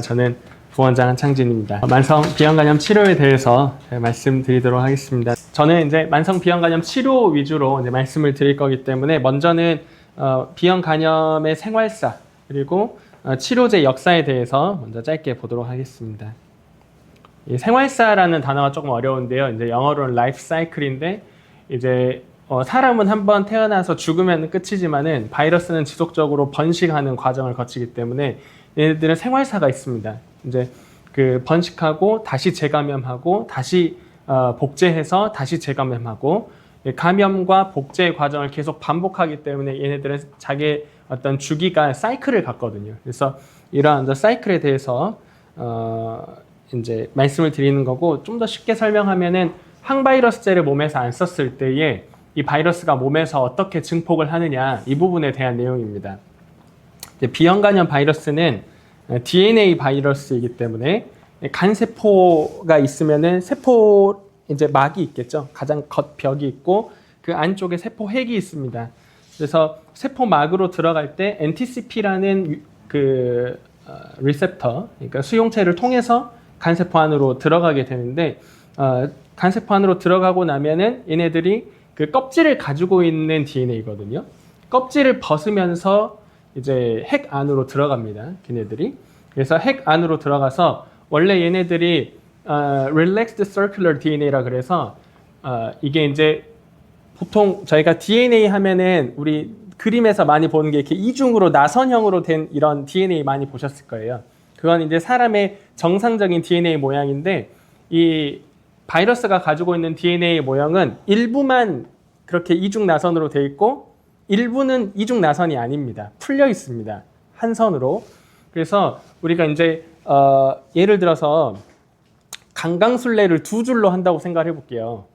저는 부원장 한창진입니다. 만성 비형간염 치료에 대해서 말씀드리도록 하겠습니다. 저는 이제 만성 비형간염 치료 위주로 이제 말씀을 드릴 거기 때문에 먼저는 비형간염의 생활사 그리고 치료제 역사에 대해서 먼저 짧게 보도록 하겠습니다. 이 생활사라는 단어가 조금 어려운데요. 이제 영어로는 라이프 사이클인데 이제 사람은 한번 태어나서 죽으면 끝이지만은 바이러스는 지속적으로 번식하는 과정을 거치기 때문에 얘네들은 생활사가 있습니다. 이제 그 번식하고 다시 재감염하고 다시 복제해서 다시 재감염하고 감염과 복제의 과정을 계속 반복하기 때문에 얘네들은 자기의 어떤 주기가 사이클을 갖거든요. 그래서 이러한 사이클에 대해서 이제 말씀을 드리는 거고, 좀 더 쉽게 설명하면은 항바이러스제를 몸에서 안 썼을 때에 이 바이러스가 몸에서 어떻게 증폭을 하느냐, 이 부분에 대한 내용입니다. 비형간염 바이러스는 DNA 바이러스이기 때문에 간세포가 있으면은 세포 이제 막이 있겠죠. 가장 겉벽이 있고 그 안쪽에 세포 핵이 있습니다. 그래서 세포 막으로 들어갈 때 NTCP라는 그 리셉터, 그러니까 수용체를 통해서 간세포 안으로 들어가게 되는데, 간세포 안으로 들어가고 나면은 얘네들이 그 껍질을 가지고 있는 DNA거든요. 껍질을 벗으면서 이제 핵 안으로 들어갑니다. 걔네들이. 그래서 핵 안으로 들어가서 원래 얘네들이 relaxed circular DNA라 그래서 이게 이제 보통 저희가 DNA 하면은 우리 그림에서 많이 보는 게 이렇게 이중으로 나선형으로 된 이런 DNA 많이 보셨을 거예요. 그건 이제 사람의 정상적인 DNA 모양인데, 이 바이러스가 가지고 있는 DNA 모형은 일부만 그렇게 이중 나선으로 돼 있고 일부는 이중 나선이 아닙니다. 풀려 있습니다. 한 선으로. 그래서 우리가 이제 예를 들어서 강강술래를 두 줄로 한다고 생각을 해볼게요.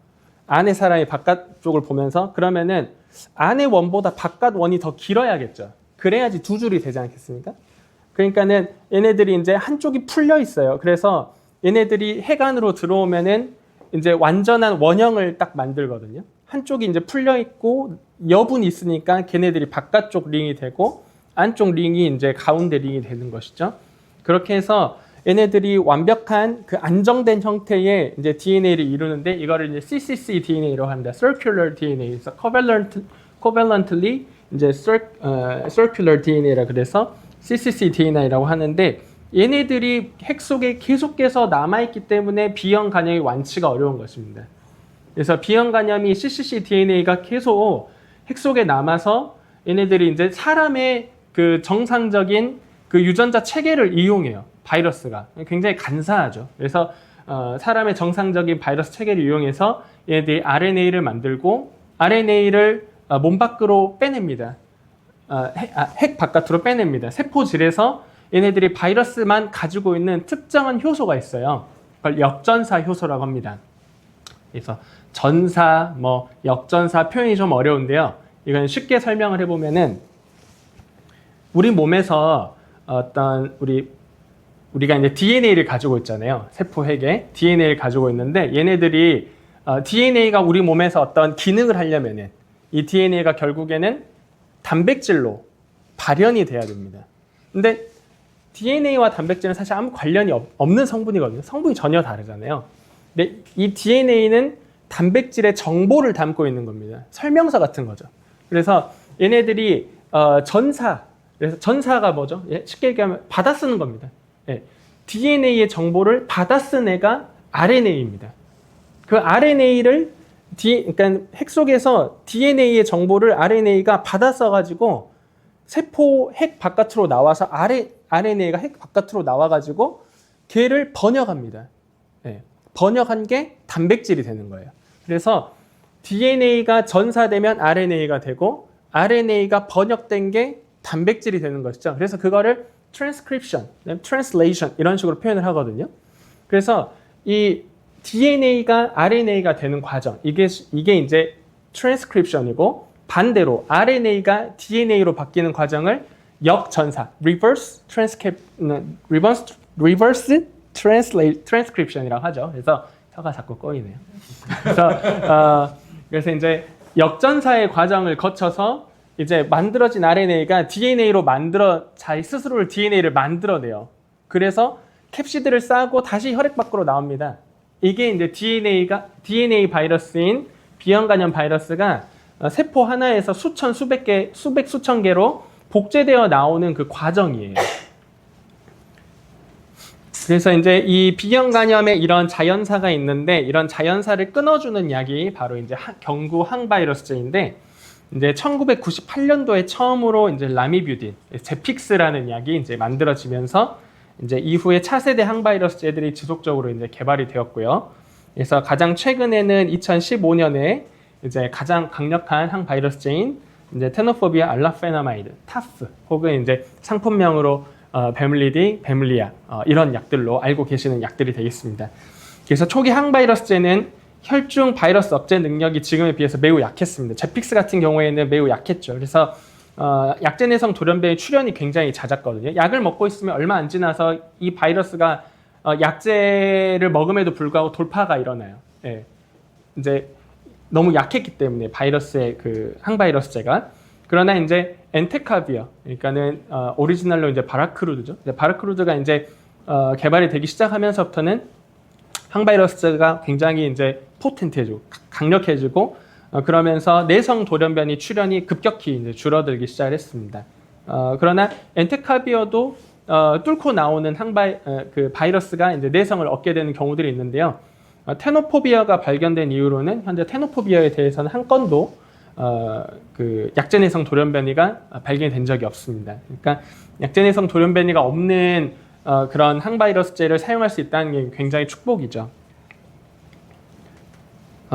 안에 사람이 바깥쪽을 보면서, 그러면은 안의 원보다 바깥 원이 더 길어야겠죠. 그래야지 두 줄이 되지 않겠습니까? 그러니까는 얘네들이 이제 한쪽이 풀려 있어요. 그래서 얘네들이 핵 안으로 들어오면은 이제 완전한 원형을 딱 만들거든요. 한쪽이 이제 풀려 있고 여분이 있으니까 걔네들이 바깥쪽 링이 되고 안쪽 링이 이제 가운데 링이 되는 것이죠. 그렇게 해서 얘네들이 완벽한 그 안정된 형태의 이제 DNA를 이루는데, 이거를 이제 CCC DNA라고 합니다. Circular DNA. 그래서 covalently 이제 circular DNA라 그래서 CCC DNA라고 하는데, 얘네들이 핵 속에 계속해서 남아있기 때문에 비형 간염이 완치가 어려운 것입니다. 그래서 비형 간염이 CCC DNA가 계속 핵 속에 남아서 얘네들이 이제 사람의 그 정상적인 그 유전자 체계를 이용해요. 바이러스가 굉장히 간사하죠. 그래서 사람의 정상적인 바이러스 체계를 이용해서 얘네들이 RNA를 만들고 RNA를 몸 밖으로 빼냅니다. 핵 바깥으로 빼냅니다. 세포질에서 얘네들이 바이러스만 가지고 있는 특정한 효소가 있어요. 그걸 역전사 효소라고 합니다. 그래서 전사, 역전사 표현이 좀 어려운데요. 이건 쉽게 설명을 해보면은, 우리 몸에서 어떤 우리가 이제 DNA를 가지고 있잖아요. 세포 핵에 DNA를 가지고 있는데, 얘네들이 DNA가 우리 몸에서 어떤 기능을 하려면은 이 DNA가 결국에는 단백질로 발현이 돼야 됩니다. 근데 DNA와 단백질은 사실 아무 관련이 없는 성분이거든요. 성분이 전혀 다르잖아요. 근데 이 DNA는 단백질의 정보를 담고 있는 겁니다. 설명서 같은 거죠. 그래서 얘네들이 그래서 전사가 뭐죠? 쉽게 얘기하면 받아 쓰는 겁니다. DNA의 정보를 받아 쓴 애가 RNA입니다. 그 RNA를 그러니까 핵 속에서 DNA의 정보를 RNA가 받아 써가지고 세포 핵 바깥으로 나와서 RNA가 핵 바깥으로 나와가지고 걔를 번역합니다. 번역한 게 단백질이 되는 거예요. 그래서 DNA가 전사되면 RNA가 되고 RNA가 번역된 게 단백질이 되는 것이죠. 그래서 그거를 transcription, translation 이런 식으로 표현을 하거든요. 그래서 이 DNA가 RNA가 되는 과정, 이게 이제 transcription이고, 반대로 RNA가 DNA로 바뀌는 과정을 역전사, reverse transcription이라고 하죠. 그래서 혀가 자꾸 꼬이네요. 그래서 이제 역전사의 과정을 거쳐서 이제 만들어진 RNA가 DNA로 자기 스스로를 DNA를 만들어내요. 그래서 캡시드를 싸고 다시 혈액 밖으로 나옵니다. 이게 이제 DNA 바이러스인 비형 간염 바이러스가 세포 하나에서 수천, 수백 개, 수천 개로 복제되어 나오는 그 과정이에요. 그래서 이제 이 비형 간염에 이런 자연사가 있는데 이런 자연사를 끊어주는 약이 바로 이제 경구 항바이러스제인데 이제 1998년도에 처음으로 이제 라미뷰딘, 제픽스라는 약이 이제 만들어지면서 이제 이후에 차세대 항바이러스제들이 지속적으로 이제 개발이 되었고요. 그래서 가장 최근에는 2015년에 이제 가장 강력한 항바이러스제인 이제 테노포비아 알라페나마이드, 타프 혹은 이제 상품명으로 베물리디, 베물리아 이런 약들로 알고 계시는 약들이 되겠습니다. 그래서 초기 항바이러스제는 혈중 바이러스 억제 능력이 지금에 비해서 매우 약했습니다. 제픽스 같은 경우에는 매우 약했죠. 그래서 약제 내성 돌연변이 출현이 굉장히 잦았거든요. 약을 먹고 있으면 얼마 안 지나서 이 바이러스가 약제를 먹음에도 불구하고 돌파가 일어나요. 예. 이제 너무 약했기 때문에 바이러스의 그 항바이러스제가. 그러나 이제 엔테카비어, 그러니까는 오리지널로 이제 바라크루드죠. 바라크루드가 이제 개발이 되기 시작하면서부터는 항바이러스제가 굉장히 이제 포텐트해지고 강력해지고 그러면서 내성 돌연변이 출현이 급격히 이제 줄어들기 시작했습니다. 그러나 엔테카비어도 뚫고 나오는 그 바이러스가 이제 내성을 얻게 되는 경우들이 있는데요. 테노포비아가 발견된 이후로는 현재 테노포비아에 대해서는 한 건도 그 약제 내성 돌연변이가 발견이 된 적이 없습니다. 그러니까 약제 내성 돌연변이가 없는 그런 항바이러스제를 사용할 수 있다는 게 굉장히 축복이죠.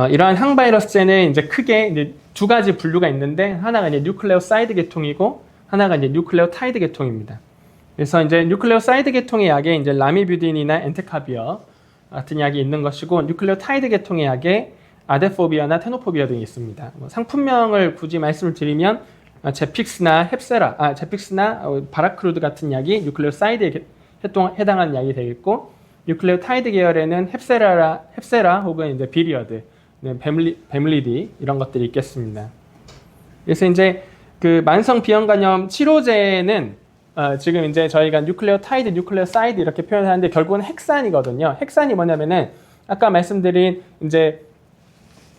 이러한 항바이러스제는 이제 크게 이제 두 가지 분류가 있는데 하나가 이제 뉴클레오사이드 계통이고 하나가 이제 뉴클레오타이드 계통입니다. 그래서 이제 뉴클레오사이드 계통의 약에 이제 라미뷰딘이나 엔테카비어 같은 약이 있는 것이고 뉴클레오타이드 계통의 약에 아데포비아나 테노포비아 등이 있습니다. 상품명을 굳이 말씀을 드리면 제픽스나 제픽스나 바라크루드 같은 약이 뉴클레오사이드에 해당하는 약이 되겠고 뉴클레오타이드 계열에는 헵세라 혹은 이제 비리어드, 베물리디 이런 것들이 있겠습니다. 그래서 이제 그 만성 비형 간염 치료제는 지금 이제 저희가 뉴클레오타이드, 뉴클레오사이드 이렇게 표현하는데 결국은 핵산이거든요. 핵산이 뭐냐면은 아까 말씀드린 이제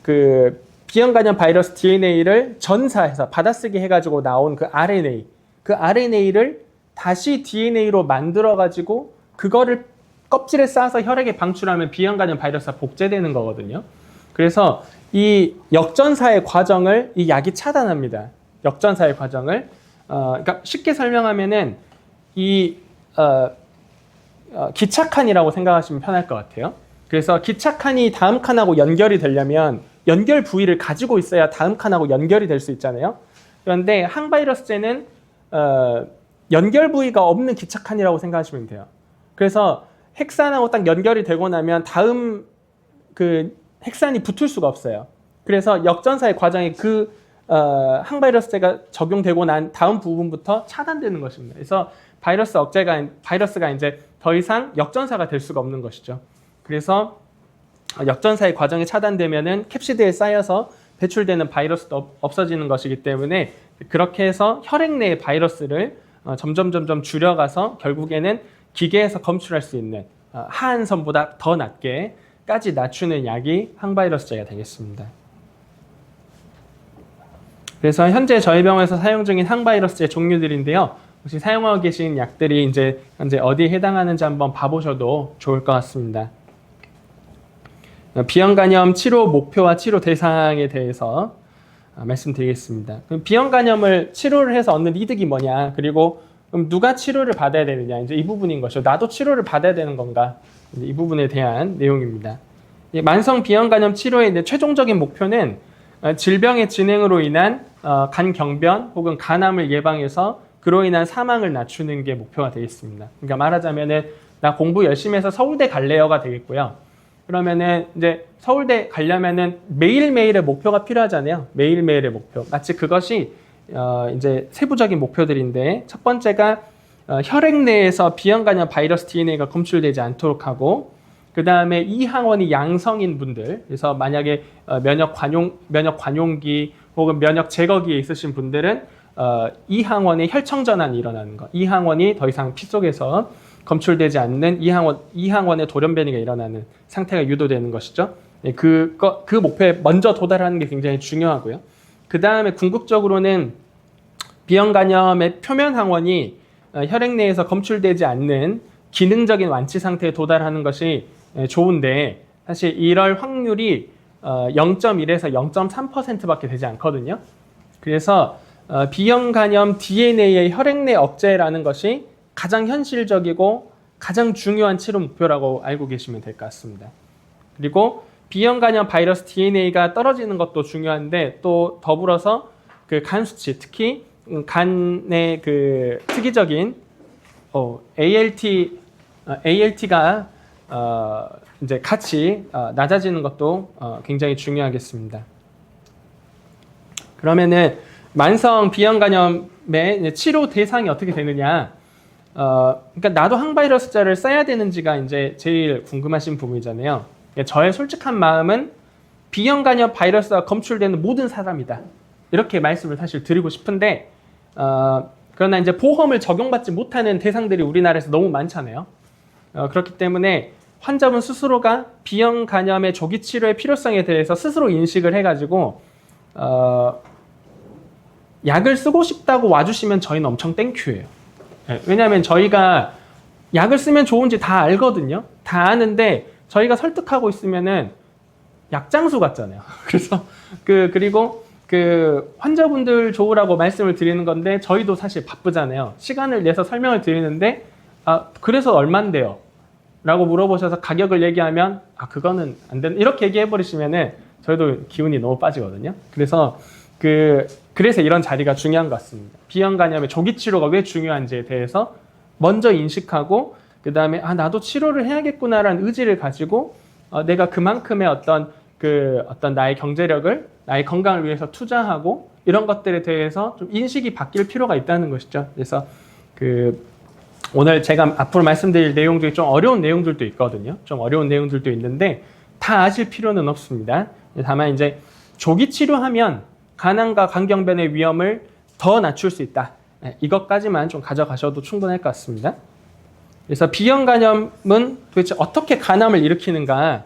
그 비형 간염 바이러스 DNA를 전사해서 받아쓰기 해가지고 나온 그 RNA를 다시 DNA로 만들어가지고 그거를 껍질에 싸서 혈액에 방출하면 비형 간염 바이러스가 복제되는 거거든요. 그래서 이 역전사의 과정을 이 약이 차단합니다. 역전사의 과정을 그러니까 쉽게 설명하면은 이 기착칸이라고 생각하시면 편할 것 같아요. 그래서 기착칸이 다음 칸하고 연결이 되려면 연결 부위를 가지고 있어야 다음 칸하고 연결이 될 수 있잖아요. 그런데 항바이러스제는 연결 부위가 없는 기착칸이라고 생각하시면 돼요. 그래서 핵산하고 딱 연결이 되고 나면 다음 그 핵산이 붙을 수가 없어요. 그래서 역전사의 과정이 그 항바이러스제가 적용되고 난 다음 부분부터 차단되는 것입니다. 그래서 바이러스가 이제 더 이상 역전사가 될 수가 없는 것이죠. 그래서 역전사의 과정이 차단되면은 캡시드에 쌓여서 배출되는 바이러스도 없어지는 것이기 때문에 그렇게 해서 혈액 내의 바이러스를 점점 줄여가서 결국에는 기계에서 검출할 수 있는 하한선보다 더 낮게까지 낮추는 약이 항바이러스제가 되겠습니다. 그래서 현재 저희 병원에서 사용 중인 항바이러스제 종류들인데요. 혹시 사용하고 계신 약들이 이제 현재 어디에 해당하는지 한번 봐보셔도 좋을 것 같습니다. 비형 간염 치료 목표와 치료 대상에 대해서 말씀드리겠습니다. 그럼 비형 간염을 치료를 해서 얻는 이득이 뭐냐? 그리고 그럼 누가 치료를 받아야 되느냐? 이제 이 부분인 것이죠. 나도 치료를 받아야 되는 건가? 이제 이 부분에 대한 내용입니다. 만성 비형 간염 치료의 이제 최종적인 목표는 질병의 진행으로 인한 간경변 혹은 간암을 예방해서 그로 인한 사망을 낮추는 게 목표가 되겠습니다. 그러니까 말하자면은 나 공부 열심히 해서 서울대 갈래요가 되겠고요. 그러면은 이제 서울대 가려면은 매일매일의 목표가 필요하잖아요. 매일매일의 목표. 마치 그것이 이제 세부적인 목표들인데 첫 번째가 혈액 내에서 비형 간염 바이러스 DNA가 검출되지 않도록 하고 그 다음에 이 항원이 양성인 분들, 그래서 만약에 면역 관용기 혹은 면역 제거기에 있으신 분들은 이 항원의 혈청 전환이 일어나는 것, 이 항원이 더 이상 피 속에서 검출되지 않는 이항원의 돌연 변이가 일어나는 상태가 유도되는 것이죠. 그 목표에 먼저 도달하는 게 굉장히 중요하고요. 그 다음에 궁극적으로는 비형 간염의 표면 항원이 혈액 내에서 검출되지 않는 기능적인 완치 상태에 도달하는 것이 좋은데 사실 이럴 확률이 0.1에서 0.3%밖에 되지 않거든요. 그래서 비형 간염 DNA의 혈액 내 억제라는 것이 가장 현실적이고 가장 중요한 치료 목표라고 알고 계시면 될 것 같습니다. 그리고 비형 간염 바이러스 DNA가 떨어지는 것도 중요한데 또 더불어서 그 간 수치, 특히 간의 그 특이적인 ALT가 이제 같이 낮아지는 것도 굉장히 중요하겠습니다. 그러면은 만성 비형 간염의 치료 대상이 어떻게 되느냐? 그러니까 나도 항바이러스제를 써야 되는지가 이제 제일 궁금하신 부분이잖아요. 저의 솔직한 마음은 비형 간염 바이러스가 검출되는 모든 사람이다. 이렇게 말씀을 사실 드리고 싶은데 그러나 이제 보험을 적용받지 못하는 대상들이 우리나라에서 너무 많잖아요. 그렇기 때문에 환자분 스스로가 비형 간염의 조기 치료의 필요성에 대해서 스스로 인식을 해가지고 약을 쓰고 싶다고 와주시면 저희는 엄청 땡큐예요. 왜냐하면 저희가 약을 쓰면 좋은지 다 알거든요. 다 아는데 저희가 설득하고 있으면은 약장수 같잖아요. 그래서 그리고 그 환자분들 좋으라고 말씀을 드리는 건데 저희도 사실 바쁘잖아요. 시간을 내서 설명을 드리는데 그래서 얼만데요? 라고 물어보셔서 가격을 얘기하면 그거는 안 된다. 이렇게 얘기해 버리시면은 저희도 기운이 너무 빠지거든요. 그래서 이런 자리가 중요한 것 같습니다. 비형 간염의 조기 치료가 왜 중요한지에 대해서 먼저 인식하고 그 다음에 나도 치료를 해야겠구나라는 의지를 가지고 내가 그만큼의 어떤 나의 경제력을 나의 건강을 위해서 투자하고 이런 것들에 대해서 좀 인식이 바뀔 필요가 있다는 것이죠. 그래서 오늘 제가 앞으로 말씀드릴 내용 중에 좀 어려운 내용들도 있거든요. 좀 어려운 내용들도 있는데 다 아실 필요는 없습니다. 다만 이제 조기 치료하면 간암과 간경변의 위험을 더 낮출 수 있다. 이것까지만 좀 가져가셔도 충분할 것 같습니다. 그래서 비형 간염은 도대체 어떻게 간암을 일으키는가?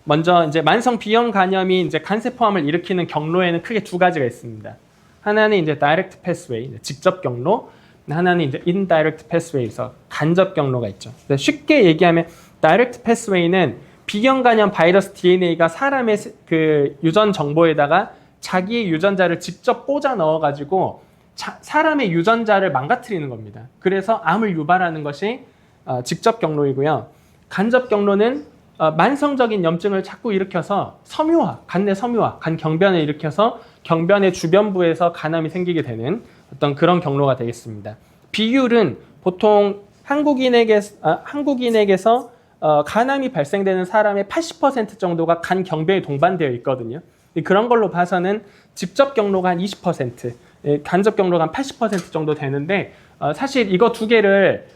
먼저 만성 비형 간염이 간세포암을 일으키는 경로에는 크게 두 가지가 있습니다. 하나는 direct pathway, 직접 경로, 하나는 indirect pathway에서 간접 경로가 있죠. 쉽게 얘기하면 direct pathway는 비형 간염 바이러스 DNA가 사람의 그 유전 정보에다가 자기의 유전자를 직접 꽂아 넣어가지고 사람의 유전자를 망가뜨리는 겁니다. 그래서 암을 유발하는 것이 직접 경로이고요. 간접 경로는 만성적인 염증을 자꾸 일으켜서 간내 섬유화, 간 경변을 일으켜서 경변의 주변부에서 간암이 생기게 되는 어떤 그런 경로가 되겠습니다. 비율은 보통 한국인에게서 간암이 발생되는 사람의 80% 정도가 간 경변에 동반되어 있거든요. 그런 걸로 봐서는 직접 경로가 한 20%, 간접 경로가 한 80% 정도 되는데 사실 이거 두 개를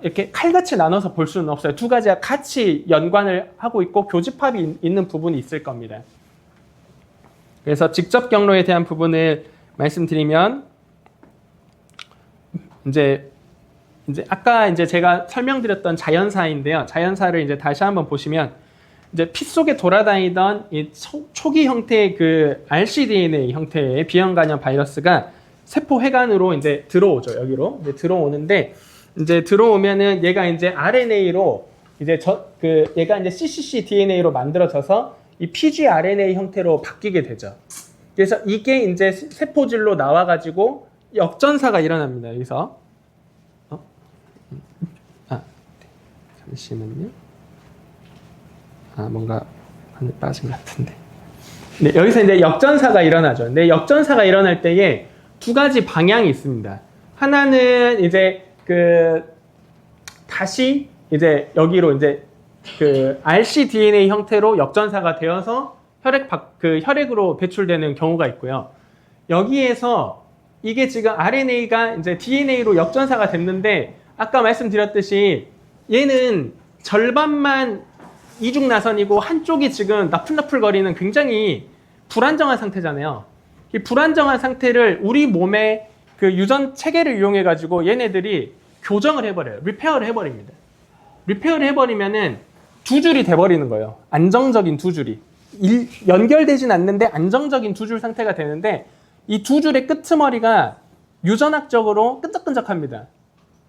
이렇게 칼같이 나눠서 볼 수는 없어요. 두 가지가 같이 연관을 하고 있고 교집합이 있는 부분이 있을 겁니다. 그래서 직접 경로에 대한 부분을 말씀드리면 이제 아까 제가 설명드렸던 자연사인데요. 자연사를 다시 한번 보시면 피 속에 돌아다니던 이 초기 형태의 그 RCDNA 형태의 비형 간염 바이러스가 세포 회관으로 들어오죠. 여기로 들어오는데 들어오면은 얘가 RNA로 얘가 cccDNA로 만들어져서 이 pgRNA 형태로 바뀌게 되죠. 그래서 이게 세포질로 나와가지고 역전사가 일어납니다. 여기서 잠시만요. 뭔가 하늘 빠진 것 같은데. 네, 여기서 역전사가 일어나죠. 근데 역전사가 일어날 때에 두 가지 방향이 있습니다. 하나는 다시 여기로 RCDNA 형태로 역전사가 되어서 혈액으로 배출되는 경우가 있고요. 여기에서 이게 지금 RNA가 DNA로 역전사가 됐는데 아까 말씀드렸듯이 얘는 절반만 이중 나선이고 한쪽이 지금 나풀나풀거리는 굉장히 불안정한 상태잖아요. 이 불안정한 상태를 우리 몸의 그 유전 체계를 이용해 가지고 얘네들이 교정을 해버려요. 리페어를 해버립니다. 리페어를 해버리면은 두 줄이 돼버리는 거예요. 안정적인 두 줄이. 연결되진 않는데 안정적인 두 줄 상태가 되는데 이 두 줄의 끄트머리가 유전학적으로 끈적끈적합니다.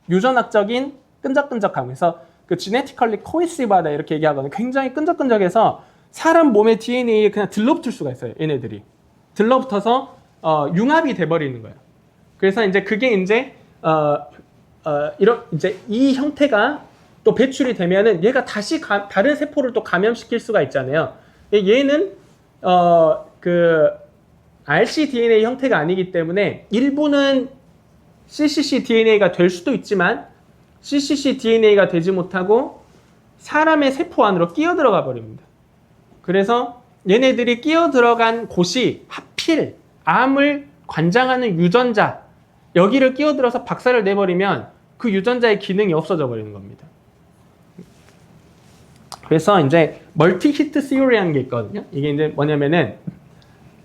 유전학적인 끈적끈적함. 그래서 그 genetically cohesive하다 이렇게 얘기하거든요. 굉장히 끈적끈적해서 사람 몸의 DNA에 그냥 들러붙을 수가 있어요. 얘네들이. 들러붙어서 융합이 돼버리는 거예요. 그래서 이제 그게 이제 이제 이 형태가 또 배출이 되면은 얘가 다시 다른 세포를 또 감염시킬 수가 있잖아요. 얘는 그 rcDNA 형태가 아니기 때문에 일부는 cccDNA가 될 수도 있지만 cccDNA가 되지 못하고 사람의 세포 안으로 끼어 들어가 버립니다. 그래서 얘네들이 끼어 들어간 곳이 하필 암을 관장하는 유전자 여기를 끼어 들어서 박살을 내버리면 그 유전자의 기능이 없어져 버리는 겁니다. 그래서 이제 멀티 히트 시오리라는 게 있거든요. 이게 이제 뭐냐면은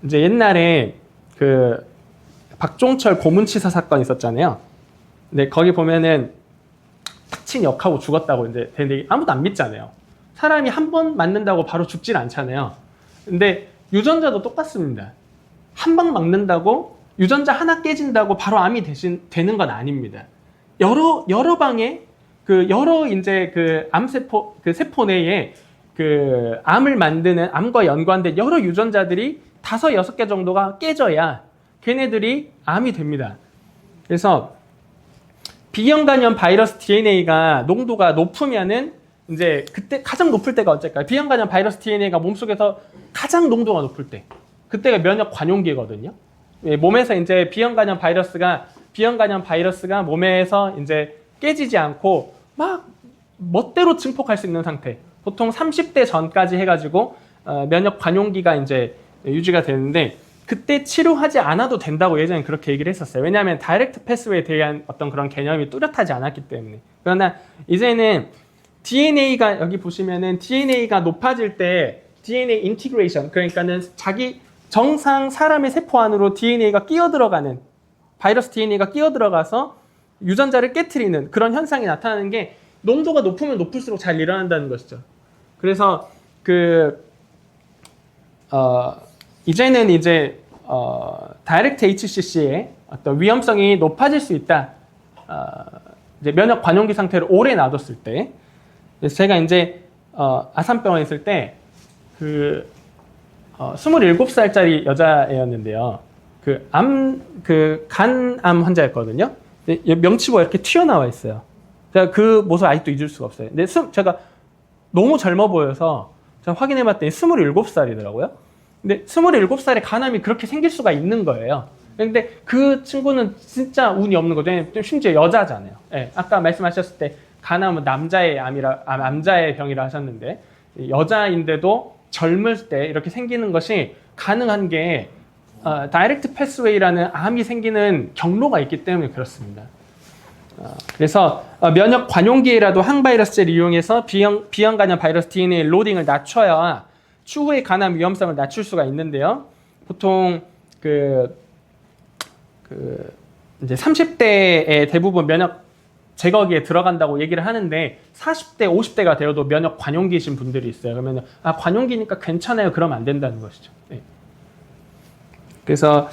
이제 옛날에 그 박종철 고문치사 사건 있었잖아요. 근데 거기 보면은 탁친 역하고 죽었다고 이제 되는데 아무도 안 믿잖아요. 사람이 한 번 맞는다고 바로 죽질 않잖아요. 근데 유전자도 똑같습니다. 한 방 맞는다고 유전자 하나 깨진다고 바로 암이 되는 건 아닙니다. 여러 방에 여러 이제 그 암세포, 그 세포 내에 그 암을 만드는 암과 연관된 여러 유전자들이 5, 6개 정도가 깨져야 걔네들이 암이 됩니다. 그래서 B형 간염 바이러스 DNA가 농도가 높으면은 이제 그때 가장 높을 때가 언제일까요? B형 간염 바이러스 DNA가 몸속에서 가장 농도가 높을 때. 그때가 면역 관용기거든요. 몸에서 이제 B형 간염 바이러스가 몸에서 이제 깨지지 않고 막 멋대로 증폭할 수 있는 상태. 보통 30대 전까지 해가지고 면역 관용기가 이제 유지가 되는데 그때 치료하지 않아도 된다고 예전에 그렇게 얘기를 했었어요. 왜냐하면 다이렉트 패스웨이에 대한 어떤 그런 개념이 뚜렷하지 않았기 때문에. 그러나 이제는 DNA가 여기 보시면은 DNA가 높아질 때 DNA 인티그레이션 그러니까는 자기 정상 사람의 세포 안으로 DNA가 끼어 들어가는 바이러스 DNA가 끼어 들어가서 유전자를 깨트리는 그런 현상이 나타나는 게 농도가 높으면 높을수록 잘 일어난다는 것이죠. 그래서 이제는 이제 다이렉트 HCC의 어떤 위험성이 높아질 수 있다. 이제 면역 관용기 상태를 오래 놔뒀을 때, 제가 이제 아산병원에 있을 때 27살짜리 여자애였는데요. 간암 환자였거든요. 명치부가 이렇게 튀어나와 있어요. 제가 그 모습 아직도 잊을 수가 없어요. 근데 제가 너무 젊어 보여서 제가 확인해봤더니 27살이더라고요. 근데 27살에 간암이 그렇게 생길 수가 있는 거예요. 근데 그 친구는 진짜 운이 없는 거죠. 심지어 여자잖아요. 네, 아까 말씀하셨을 때 간암은 남자의 병이라 하셨는데 여자인데도 젊을 때 이렇게 생기는 것이 가능한 게 다이렉트 패스웨이라는 암이 생기는 경로가 있기 때문에 그렇습니다. 그래서 면역 관용기에라도 항바이러스제를 이용해서 B형 간염 바이러스 DNA 로딩을 낮춰야 추후의 간암 위험성을 낮출 수가 있는데요. 보통 이제 30대에 대부분 면역 제거기에 들어간다고 얘기를 하는데 40대, 50대가 되어도 면역 관용기이신 분들이 있어요. 그러면 관용기니까 괜찮아요. 그러면 안 된다는 것이죠. 네. 그래서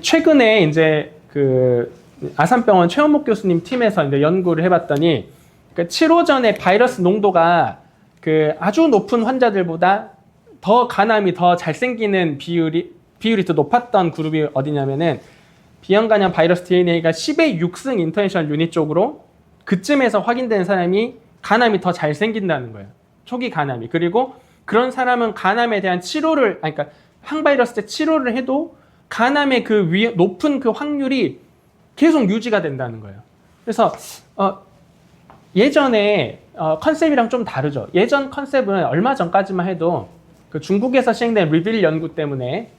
최근에 이제 아산병원 최원목 교수님 팀에서 이제 연구를 해봤더니 치료 전에 바이러스 농도가 아주 높은 환자들보다 더 간암이 더 잘 생기는 비율이 더 높았던 그룹이 어디냐면은 B형 간염 바이러스 DNA가 10의 6승 인터내셔널 유닛 쪽으로 그쯤에서 확인된 사람이 간암이 더 잘 생긴다는 거예요. 초기 간암이. 그리고 그런 사람은 간암에 대한 치료를, 그러니까 항바이러스제 치료를 해도 간암의 높은 확률이 계속 유지가 된다는 거예요. 그래서 예전에 컨셉이랑 좀 다르죠. 예전 컨셉은 얼마 전까지만 해도 중국에서 시행된 리빌 연구 때문에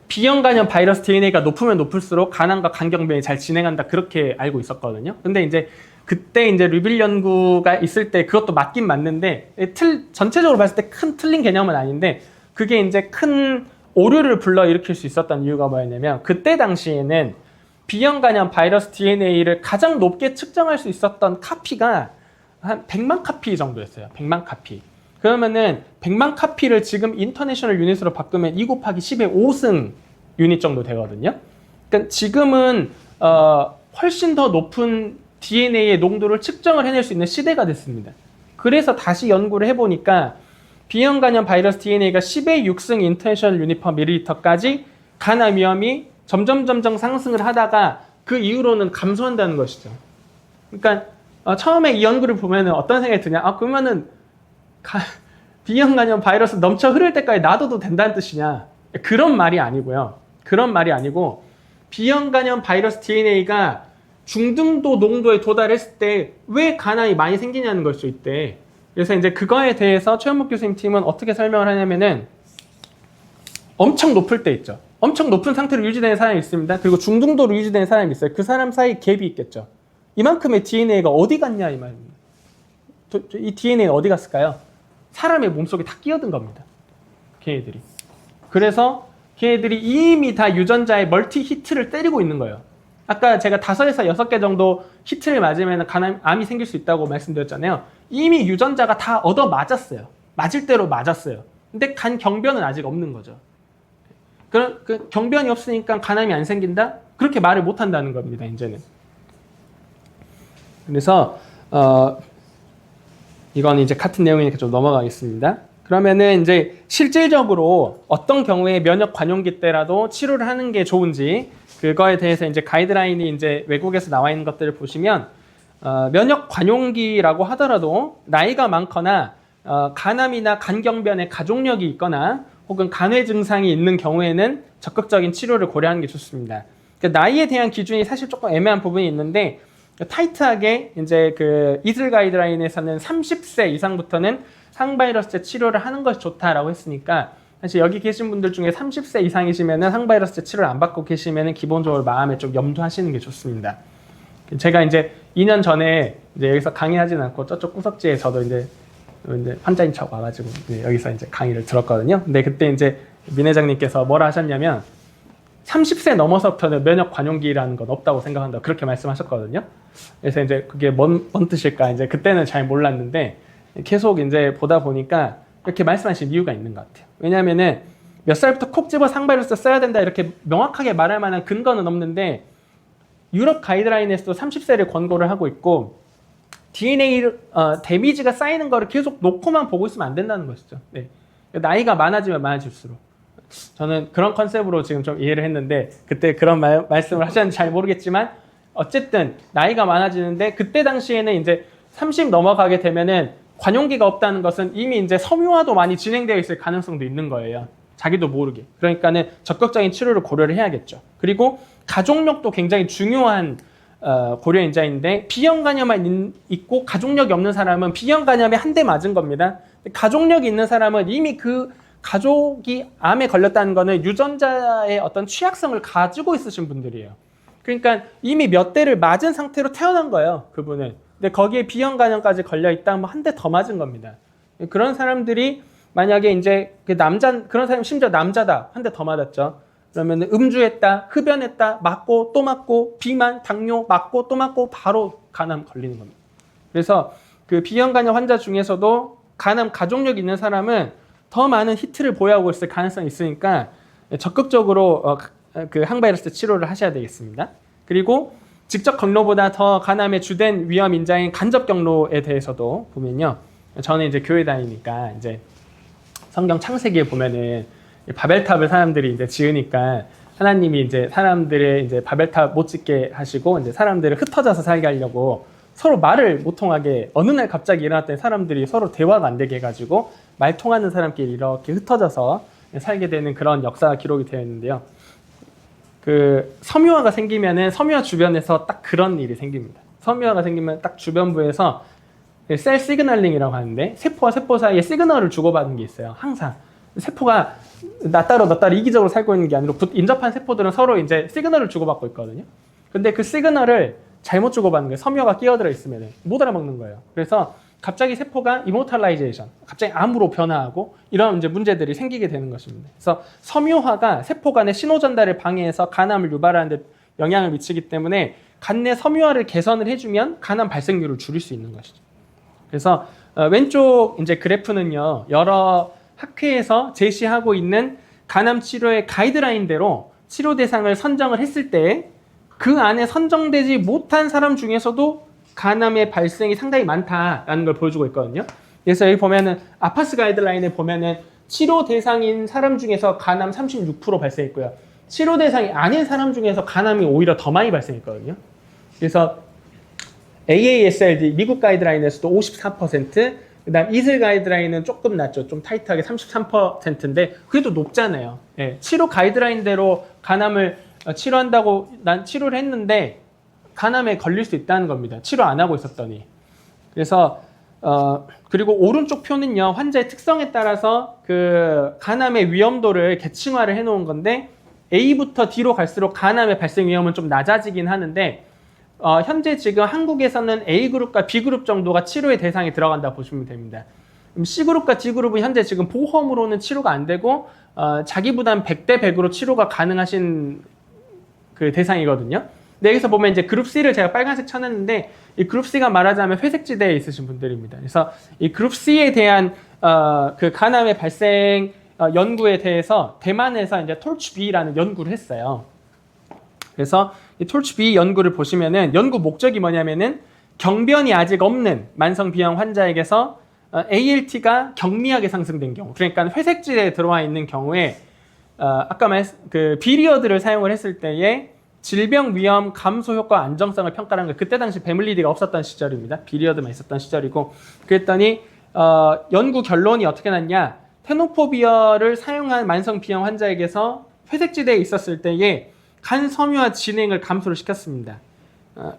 B형 간염 바이러스 DNA가 높으면 높을수록 간암과 간경변이 잘 진행한다 그렇게 알고 있었거든요. 근데 이제 그때 이제 리빌 연구가 있을 때 그것도 맞긴 맞는데 전체적으로 봤을 때 큰 틀린 개념은 아닌데 그게 이제 큰 오류를 불러일으킬 수 있었던 이유가 뭐였냐면 그때 당시에는 B형 간염 바이러스 DNA를 가장 높게 측정할 수 있었던 카피가 한 100만 카피 정도였어요. 100만 카피. 그러면은 100만 카피를 지금 인터내셔널 유닛으로 바꾸면 2 곱하기 10의 5승 유닛 정도 되거든요. 그러니까 지금은 훨씬 더 높은 DNA의 농도를 측정을 해낼 수 있는 시대가 됐습니다. 그래서 다시 연구를 해보니까 B형 간염 바이러스 DNA가 10의 6승 인터내셔널 유닛 퍼 밀리리터까지 간암 위험이 점점 상승을 하다가 그 이후로는 감소한다는 것이죠. 그러니까 처음에 이 연구를 보면은 어떤 생각이 드냐? 그러면은 B형 간염 바이러스 넘쳐 흐를 때까지 놔둬도 된다는 뜻이냐? 그런 말이 아니고요. 그런 말이 아니고 B형 간염 바이러스 DNA가 중등도 농도에 도달했을 때 왜 간암이 많이 생기냐는 걸 수 있대. 그래서 이제 그거에 대해서 최현목 교수님 팀은 어떻게 설명을 하냐면은 엄청 높을 때 있죠. 엄청 높은 상태로 유지되는 사람이 있습니다. 그리고 중등도로 유지되는 사람이 있어요. 그 사람 사이 갭이 있겠죠. 이만큼의 DNA가 어디 갔냐 이 말입니다. 이 DNA는 어디 갔을까요? 사람의 몸속에 다 끼어든 겁니다. 걔네들이. 그래서 걔네들이 이미 다 유전자의 멀티 히트를 때리고 있는 거예요. 아까 제가 5에서 6개 정도 히트를 맞으면 암이 생길 수 있다고 말씀드렸잖아요. 이미 유전자가 다 얻어 맞았어요. 맞을 대로 맞았어요. 근데 간 경변은 아직 없는 거죠. 그 경변이 없으니까 간암이 안 생긴다? 그렇게 말을 못 한다는 겁니다, 이제는. 그래서 이건 이제 같은 내용이니까 좀 넘어가겠습니다. 그러면은 이제 실질적으로 어떤 경우에 면역 관용기 때라도 치료를 하는 게 좋은지 그거에 대해서 이제 가이드라인이 이제 외국에서 나와 있는 것들을 보시면 면역 관용기라고 하더라도 나이가 많거나 간암이나 간경변에 가족력이 있거나 혹은 간회 증상이 있는 경우에는 적극적인 치료를 고려하는 게 좋습니다. 그러니까 나이에 대한 기준이 사실 조금 애매한 부분이 있는데 타이트하게 이제 그 이슬 가이드라인에서는 30세 이상부터는 항바이러스제 치료를 하는 것이 좋다라고 했으니까 사실 여기 계신 분들 중에 30세 이상이시면은 항바이러스제 치료를 안 받고 계시면은 기본적으로 마음에 좀 염두하시는 게 좋습니다. 제가 이제 2년 전에 이제 여기서 강의하진 않고 저쪽 구석지에 저도 이제 환자인 척 와가지고 여기서 이제 강의를 들었거든요. 근데 그때 이제 민 회장님께서 뭐라 하셨냐면 30세 넘어서부터는 면역 관용기라는 건 없다고 생각한다. 그렇게 말씀하셨거든요. 그래서 이제 그게 뭔 뜻일까? 이제 그때는 잘 몰랐는데 계속 이제 보다 보니까 이렇게 말씀하신 이유가 있는 것 같아요. 왜냐하면은 몇 살부터 콕 집어 항바이러스 써야 된다 이렇게 명확하게 말할 만한 근거는 없는데 유럽 가이드라인에서도 30세를 권고를 하고 있고 DNA 데미지가 쌓이는 거를 계속 놓고만 보고 있으면 안 된다는 것이죠. 네. 나이가 많아지면 많아질수록 저는 그런 컨셉으로 지금 좀 이해를 했는데 그때 그런 말씀을 하셨는지 잘 모르겠지만 어쨌든 나이가 많아지는데 그때 당시에는 이제 30 넘어가게 되면은 관용기가 없다는 것은 이미 이제 섬유화도 많이 진행되어 있을 가능성도 있는 거예요. 자기도 모르게. 그러니까는 적극적인 치료를 고려를 해야겠죠. 그리고 가족력도 굉장히 중요한 고려 인자인데 B형 간염만 있고 가족력이 없는 사람은 B형 간염에 한 대 맞은 겁니다. 가족력이 있는 사람은 이미 그 가족이 암에 걸렸다는 거는 유전자의 어떤 취약성을 가지고 있으신 분들이에요. 그러니까 이미 몇 대를 맞은 상태로 태어난 거예요, 그분은. 근데 거기에 B형 간염까지 걸려 있다 하면 한 대 더 맞은 겁니다. 그런 사람들이 만약에 이제 그런 사람 심지어 남자다, 한 대 더 맞았죠. 그러면 음주했다, 흡연했다, 맞고 또 맞고 비만, 당뇨 맞고 또 맞고 바로 간암 걸리는 겁니다. 그래서 그 B형 간염 환자 중에서도 간암 가족력 있는 사람은 더 많은 히트를 보유하고 있을 가능성이 있으니까 적극적으로 그 항바이러스 치료를 하셔야 되겠습니다. 그리고 직접 경로보다 더 간암의 주된 위험 인자인 간접 경로에 대해서도 보면요. 저는 이제 교회 다니니까 이제 성경 창세기에 보면은 바벨탑을 사람들이 이제 지으니까 하나님이 이제 사람들의 이제 바벨탑 못 짓게 하시고 이제 사람들을 흩어져서 살게 하려고 서로 말을 못 통하게 어느 날 갑자기 일어났더니 사람들이 서로 대화가 안 되게 해가지고 말 통하는 사람끼리 이렇게 흩어져서 살게 되는 그런 역사가 기록이 되어 있는데요. 그 섬유화가 생기면은 섬유화 주변에서 딱 그런 일이 생깁니다. 섬유화가 생기면 딱 주변부에서 셀 시그널링이라고 하는데 세포와 세포 사이에 시그널을 주고받는 게 있어요. 항상 세포가 나 따로 이기적으로 살고 있는 게 아니라 인접한 세포들은 서로 이제 시그널을 주고받고 있거든요. 근데 그 시그널을 잘못 주고받는 거예요. 섬유화가 끼어들어 있으면 못 알아먹는 거예요. 그래서 갑자기 세포가 이모탈라이제이션, 갑자기 암으로 변화하고 이런 이제 문제들이 생기게 되는 것입니다. 그래서 섬유화가 세포 간의 신호 전달을 방해해서 간암을 유발하는 데 영향을 미치기 때문에 간 내 섬유화를 개선을 해주면 간암 발생률을 줄일 수 있는 것이죠. 그래서 왼쪽 이제 그래프는요, 여러 학회에서 제시하고 있는 간암 치료의 가이드라인대로 치료 대상을 선정을 했을 때 그 안에 선정되지 못한 사람 중에서도 간암의 발생이 상당히 많다라는 걸 보여주고 있거든요. 그래서 여기 보면은 아파스 가이드라인에 보면은 치료 대상인 사람 중에서 간암 36% 발생했고요. 치료 대상이 아닌 사람 중에서 간암이 오히려 더 많이 발생했거든요. 그래서 AASLD 미국 가이드라인에서도 54%, 그다음 이슬 가이드라인은 조금 낮죠. 좀 타이트하게 33%인데 그래도 높잖아요. 예, 치료 가이드라인대로 간암을 치료한다고 난 치료를 했는데 간암에 걸릴 수 있다는 겁니다. 치료 안 하고 있었더니. 그래서 그리고 오른쪽 표는요, 환자의 특성에 따라서 그 간암의 위험도를 계층화를 해놓은 건데 A부터 D로 갈수록 간암의 발생 위험은 좀 낮아지긴 하는데 현재 지금 한국에서는 A그룹과 B그룹 정도가 치료의 대상에 들어간다 보시면 됩니다. C그룹과 D그룹은 현재 지금 보험으로는 치료가 안 되고 자기 부담 100대 100으로 치료가 가능하신 그 대상이거든요. 근데 여기서 보면 이제 그룹 C를 제가 빨간색 쳐놨는데 이 그룹 C가 말하자면 회색지대에 있으신 분들입니다. 그래서 이 그룹 C에 대한 그 간암의 발생 연구에 대해서 대만에서 이제 톨츠비라는 연구를 했어요. 그래서 이 톨츠비 연구를 보시면은 연구 목적이 뭐냐면은 경변이 아직 없는 만성 비형 환자에게서 ALT가 경미하게 상승된 경우, 그러니까 회색지대에 들어와 있는 경우에 아까 그 비리어드를 사용을 했을 때에 질병 위험 감소 효과 안정성을 평가하는 거, 그때 당시 베물리디가 없었던 시절입니다. 비리어드만 있었던 시절이고, 그랬더니 연구 결론이 어떻게 났냐? 테노포비어를 사용한 만성 비형 환자에게서 회색지대에 있었을 때에 간 섬유화 진행을 감소를 시켰습니다.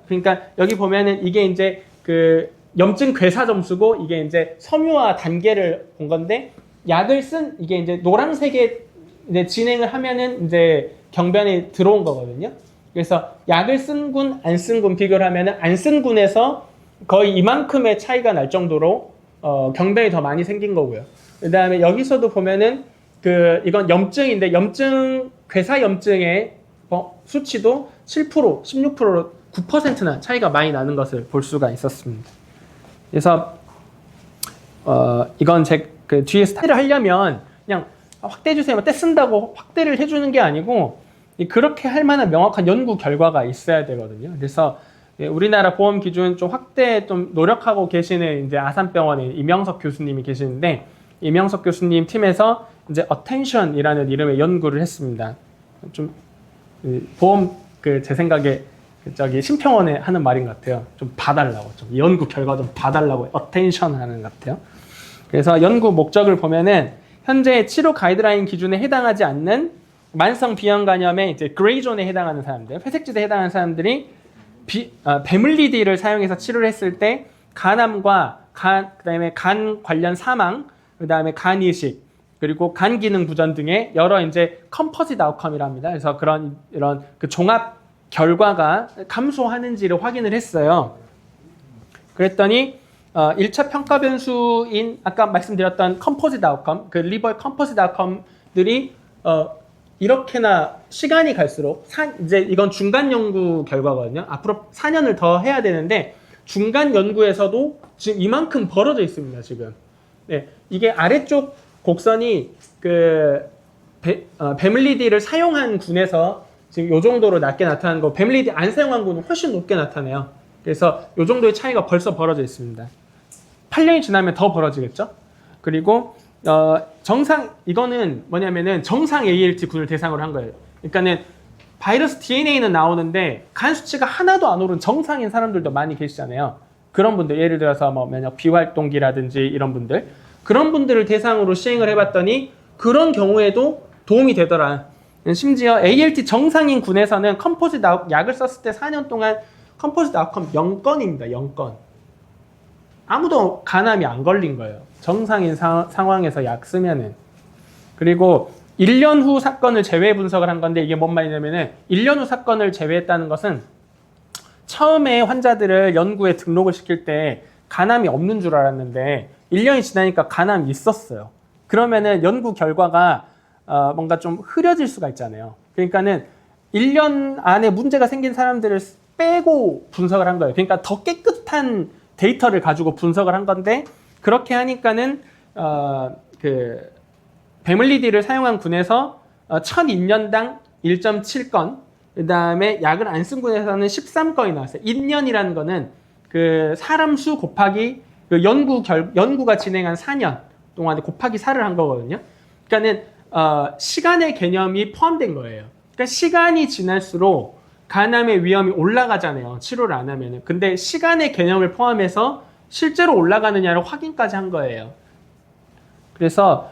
그러니까 여기 보면은 이게 이제 그 염증 괴사 점수고 이게 이제 섬유화 단계를 본 건데, 약을 쓴 이게 이제 노란색에 이제 진행을 하면은 이제 경변에 들어온 거거든요. 그래서 약을 쓴 군, 안 쓴 군 비교를 하면은 안 쓴 군에서 거의 이만큼의 차이가 날 정도로 경변이 더 많이 생긴 거고요. 그 다음에 여기서도 보면은 이건 염증인데 염증 괴사 염증의 수치도 7%, 16%, 9%나 차이가 많이 나는 것을 볼 수가 있었습니다. 그래서 이건 그 뒤에 스타일을 하려면 그냥 확대해 주세요, 떼쓴다고 확대를 해주는 게 아니고 그렇게 할 만한 명확한 연구 결과가 있어야 되거든요. 그래서 우리나라 보험 기준 좀 확대 좀 노력하고 계시는 이제 아산병원에 이명석 교수님이 계시는데, 이명석 교수님 팀에서 이제 attention이라는 이름의 연구를 했습니다. 좀 보험 제 생각에 저기 심평원에 하는 말인 것 같아요. 좀 봐달라고, 좀 연구 결과 좀 봐달라고 attention 하는 것 같아요. 그래서 연구 목적을 보면은 현재 치료 가이드라인 기준에 해당하지 않는 만성 비형 간염의 이제 그레이존에 해당하는 사람들, 회색지대에 해당하는 사람들이 베물리디를 사용해서 치료를 했을 때 간암과 그다음에 간 관련 사망, 그다음에 간 이식, 그리고 간 기능 부전 등의 여러 이제 컴포짓 아웃컴이랍니다. 그래서 이런 그 종합 결과가 감소하는지를 확인을 했어요. 그랬더니 1차 평가 변수인 아까 말씀드렸던 컴포짓 아웃컴, 그 리버의 컴포짓 아웃컴들이 이렇게나 시간이 갈수록 이제 이건 중간 연구 결과거든요. 앞으로 4년을 더 해야 되는데 중간 연구에서도 지금 이만큼 벌어져 있습니다. 지금. 네, 이게 아래쪽 곡선이 베물리디를 사용한 군에서 지금 이 정도로 낮게 나타나는 거, 베물리디 안 사용한 군은 훨씬 높게 나타나요. 그래서 이 정도의 차이가 벌써 벌어져 있습니다. 8년이 지나면 더 벌어지겠죠? 그리고 이거는 뭐냐면은 정상 ALT 군을 대상으로 한 거예요. 그러니까는 바이러스 DNA는 나오는데 간 수치가 하나도 안 오른 정상인 사람들도 많이 계시잖아요. 그런 분들, 예를 들어서 뭐 면역 비활동기라든지 이런 분들, 그런 분들을 대상으로 시행을 해봤더니 그런 경우에도 도움이 되더라. 심지어 ALT 정상인 군에서는 컴포짓 약을 썼을 때 4년 동안 컴포짓 아웃컴 0건입니다. 0건. 아무도 간암이 안 걸린 거예요. 정상인 상황에서 약 쓰면은. 그리고 1년 후 사건을 제외 분석을 한 건데, 이게 뭔 말이냐면은 1년 후 사건을 제외했다는 것은 처음에 환자들을 연구에 등록을 시킬 때 간암이 없는 줄 알았는데 1년이 지나니까 간암이 있었어요. 그러면은 연구 결과가 뭔가 좀 흐려질 수가 있잖아요. 그러니까는 1년 안에 문제가 생긴 사람들을 빼고 분석을 한 거예요. 그러니까 더 깨끗한 데이터를 가지고 분석을 한 건데 그렇게 하니까는 그 베물리디를 사용한 군에서 1002년당 1.7건, 그 다음에 약을 안 쓴 군에서는 13건이 나왔어요. 1년이라는 거는 그 사람 수 곱하기 그 연구가 진행한 4년 동안에 곱하기 4를 한 거거든요. 그러니까는 시간의 개념이 포함된 거예요. 그러니까 시간이 지날수록 간암의 위험이 올라가잖아요. 치료를 안 하면은. 근데 시간의 개념을 포함해서 실제로 올라가느냐를 확인까지 한 거예요. 그래서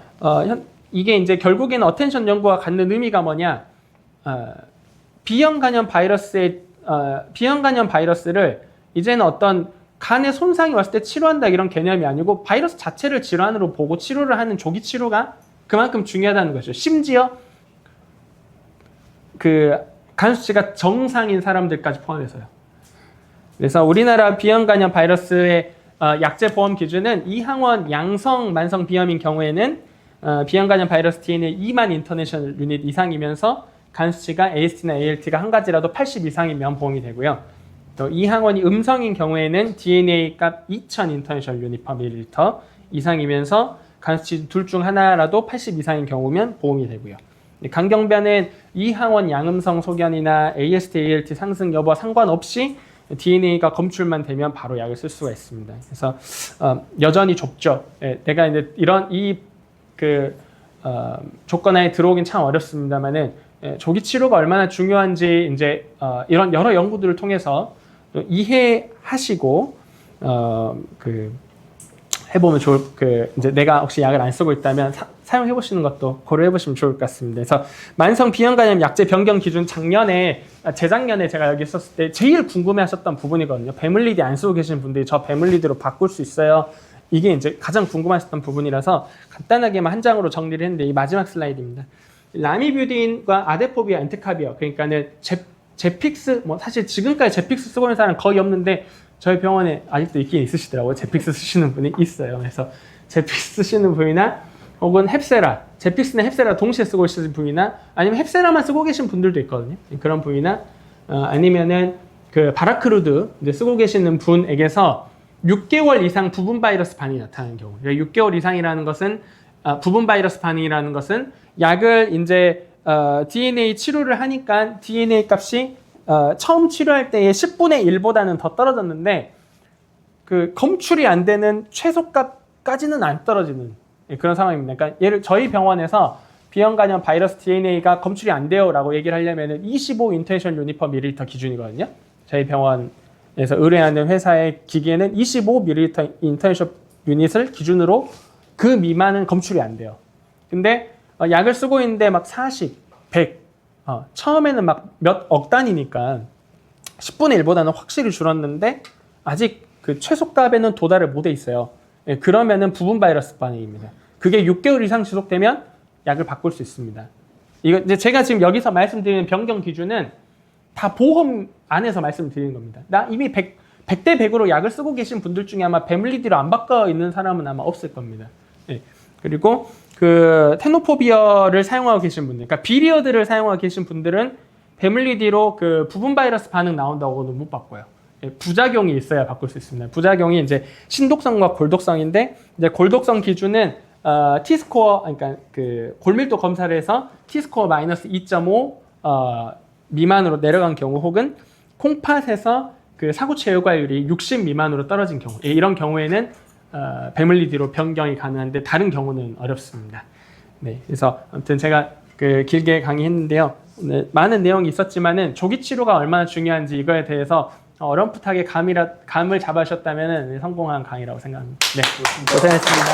이게 이제 결국에는 어텐션 연구가 갖는 의미가 뭐냐? 비형 간염 바이러스를 이제는 어떤 간에 손상이 왔을 때 치료한다 이런 개념이 아니고 바이러스 자체를 질환으로 보고 치료를 하는 조기 치료가 그만큼 중요하다는 거죠. 심지어 그 간 수치가 정상인 사람들까지 포함해서요. 그래서 우리나라 비형 간염 바이러스의 약제 보험 기준은 이항원 양성 만성 비염인 경우에는 비형 간염 바이러스 DNA 2만 인터내셔널 유닛 이상이면서 간 수치가 AST나 ALT가 한 가지라도 80 이상이면 보험이 되고요. 또 이항원이 음성인 경우에는 DNA 값 2000 인터내셔널 유닛 per 밀리리터 이상이면서 간 수치 둘 중 하나라도 80 이상인 경우면 보험이 되고요. 간경변은 이항원 양음성 소견이나 AST, ALT 상승 여부와 상관없이 DNA가 검출만 되면 바로 약을 쓸 수가 있습니다. 그래서 여전히 좁죠. 내가 이제 이런 조건 하에 들어오긴 참 어렵습니다만은 조기 치료가 얼마나 중요한지 이제 이런 여러 연구들을 통해서 이해하시고 해보면 이제 내가 혹시 약을 안 쓰고 있다면 사용해 보시는 것도 고려해 보시면 좋을 것 같습니다. 그래서 만성 비형간염 약제 변경 기준 재작년에 제가 여기 있었을 때 제일 궁금해하셨던 부분이거든요. 베물리디 안 쓰고 계시는 분들이 저 베물리디로 바꿀 수 있어요? 이게 이제 가장 궁금하셨던 부분이라서 간단하게만 한 장으로 정리를 했는데 이 마지막 슬라이드입니다. 라미뷰딘과 아데포비아 엔트카비어, 그러니까는 제픽스, 사실 지금까지 제픽스 쓰고 있는 사람 거의 없는데 저희 병원에 아직도 있긴 있으시더라고요. 제픽스 쓰시는 분이 있어요. 그래서 제픽스 쓰시는 분이나 혹은 헵세라, 제픽스나 헵세라 동시에 쓰고 계시는 분이나 아니면 헵세라만 쓰고 계신 분들도 있거든요. 그런 분이나 아니면은 그 바라크루드 이제 쓰고 계시는 분에게서 6개월 이상 부분 바이러스 반응이 나타나는 경우. 6개월 이상이라는 것은 부분 바이러스 반응이라는 것은 약을 이제 DNA 치료를 하니까 DNA 값이 처음 치료할 때의 10분의 1보다는 더 떨어졌는데 그 검출이 안 되는 최소값까지는 안 떨어지는 그런 상황입니다. 그러니까 저희 병원에서 비형 간염 바이러스 DNA가 검출이 안 돼요라고 얘기를 하려면은 25 인터내셔널 유닛 퍼 밀리리터 기준이거든요. 저희 병원에서 의뢰하는 회사의 기기에는 25 밀리리터 인터내셔널 유닛을 기준으로 그 미만은 검출이 안 돼요. 근데 약을 쓰고 있는데 막 40, 100 처음에는 막 몇 억 단위니까 10분의 1보다는 확실히 줄었는데 아직 그 최소값에는 도달을 못해 있어요. 그러면은 부분 바이러스 반응입니다. 그게 6개월 이상 지속되면 약을 바꿀 수 있습니다. 이거 이제 제가 지금 여기서 말씀드리는 변경 기준은 다 보험 안에서 말씀드리는 겁니다. 나 이미 100대 100으로 약을 쓰고 계신 분들 중에 아마 베물리디로 안 바꿔 있는 사람은 아마 없을 겁니다. 그리고 그 테노포비어를 사용하고 계신 분들, 그러니까 비리어드를 사용하고 계신 분들은 베물리디로 그 부분 바이러스 반응 나온다고는 못 바꿔요. 부작용이 있어야 바꿀 수 있습니다. 부작용이 이제 신독성과 골독성인데 이제 골독성 기준은 T스코어, 그러니까 그 골밀도 검사를 해서 T스코어 마이너스 2.5 미만으로 내려간 경우 혹은 콩팥에서 그 사구체 요과율이 60 미만으로 떨어진 경우, 이런 경우에는 베물리디로 변경이 가능한데 다른 경우는 어렵습니다. 네, 그래서 아무튼 제가 길게 강의했는데요. 오늘 많은 내용이 있었지만은 조기 치료가 얼마나 중요한지 이거에 대해서 어렴풋하게 감을 잡으셨다면은 성공한 강의라고 생각합니다. 네, 고생했습니다.